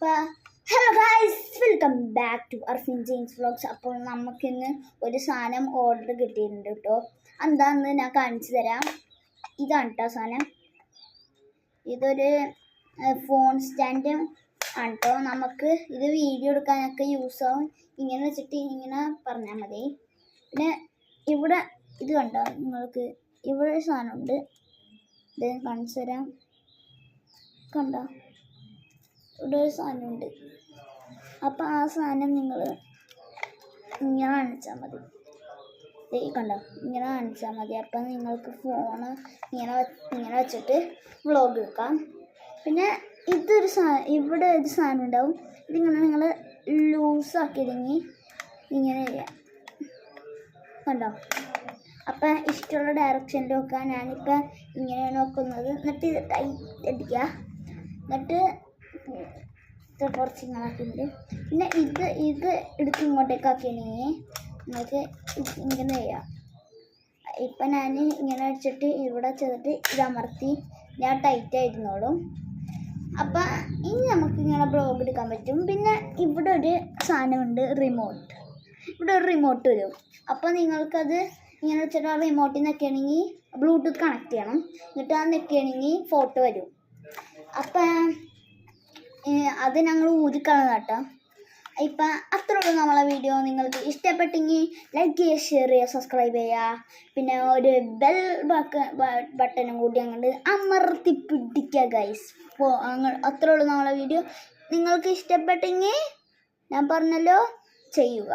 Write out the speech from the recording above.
അപ്പോൾ hello guys, welcome back to Arfin James vlogs. അപ്പോൾ നമുക്കിന്ന് ഒരു സാധനം ഓർഡർ കിട്ടിയിട്ടുണ്ട് കേട്ടോ. എന്താണെന്ന് ഞാൻ കാണിച്ചു തരാം. ഇതാണ് കേട്ടോ സാധനം. ഇതൊരു ഫോൺ സ്റ്റാൻഡ് ആണ് കേട്ടോ. നമുക്ക് ഇത് വീഡിയോ എടുക്കാനൊക്കെ യൂസ് ആവും. ഇങ്ങനെ വെച്ചിട്ട് ഇങ്ങനെ പറഞ്ഞാൽ മതി. പിന്നെ ഇവിടെ ഇത് കണ്ടോ, നിങ്ങൾക്ക് ഇവിടെ ഒരു സാധനമുണ്ട്. ഇത് കാണിച്ചു തരാം. കണ്ടോ, ഇവിടെ ഒരു സാധനമുണ്ട്. അപ്പോൾ ആ സാധനം നിങ്ങൾ ഇങ്ങനെ കാണിച്ചാൽ മതി. കണ്ടോ, ഇങ്ങനെ കാണിച്ചാൽ മതി. അപ്പം നിങ്ങൾക്ക് ഫോണ് ഇങ്ങനെ വെച്ചിട്ട് വ്ളോഗ് എടുക്കാം. പിന്നെ ഇതൊരു ഇവിടെ ഒരു സാധനം ഉണ്ടാവും. ഇതിങ്ങനെ നിങ്ങൾ ലൂസാക്കിയില്ലെങ്കിൽ ഇങ്ങനെ ചെയ്യാം. കണ്ടോ, അപ്പം ഇഷ്ടമുള്ള ഡയറക്ഷനിൽ വെക്കാം. ഞാനിപ്പോൾ ഇങ്ങനെയാണ് നോക്കുന്നത്. എന്നിട്ട് ഇത് ടൈറ്റ് അടിക്കുക. എന്നിട്ട് കുറച്ച് ഇങ്ങനാക്കിയിട്ട് പിന്നെ ഇത് എടുത്ത് ഇങ്ങോട്ടേക്ക് ആക്കിയാണെങ്കിൽ നിങ്ങൾക്ക് ഇങ്ങനെ ചെയ്യാം. ഇപ്പം ഞാൻ ഇങ്ങനെ വെച്ചിട്ട് ഇവിടെ ചെയ്തിട്ട് ഇത് അമർത്തി ഞാൻ ടൈറ്റായിരുന്നോളും. അപ്പം ഇനി നമുക്ക് ഇങ്ങനെ ബ്ലോഗ് എടുക്കാൻ പറ്റും. പിന്നെ ഇവിടെ ഒരു സാധനമുണ്ട്, റിമോട്ട്. ഇവിടെ ഒരു റിമോട്ട് വരും. അപ്പോൾ നിങ്ങൾക്കത് ഇങ്ങനെ വെച്ചിട്ട് ആ റിമോട്ടിൽ നിൽക്കുകയാണെങ്കിൽ ബ്ലൂടൂത്ത് കണക്ട് ചെയ്യണം. എന്നിട്ട് ആ നിൽക്കുകയാണെങ്കിൽ ഫോട്ടോ വരും. അപ്പം അത് ഞങ്ങൾ ഊരിക്കളഞ്ഞ കേട്ടോ. ഇപ്പം അത്രയുള്ളൂ നമ്മളെ വീഡിയോ. നിങ്ങൾക്ക് ഇഷ്ടപ്പെട്ടെങ്കിൽ ലൈക്ക് ചെയ്യുക, ഷെയർ ചെയ്യുക, സബ്സ്ക്രൈബ് ചെയ്യുക. പിന്നെ ഒരു ബെൽ ബട്ടണും കൂടി അങ്ങോട്ട് അമർത്തി പിടിക്കുക ഗൈസ്. അപ്പോൾ അത്രയുള്ളൂ നമ്മളെ വീഡിയോ. നിങ്ങൾക്ക് ഇഷ്ടപ്പെട്ടെങ്കിൽ ഞാൻ പറഞ്ഞല്ലോ ചെയ്യുക.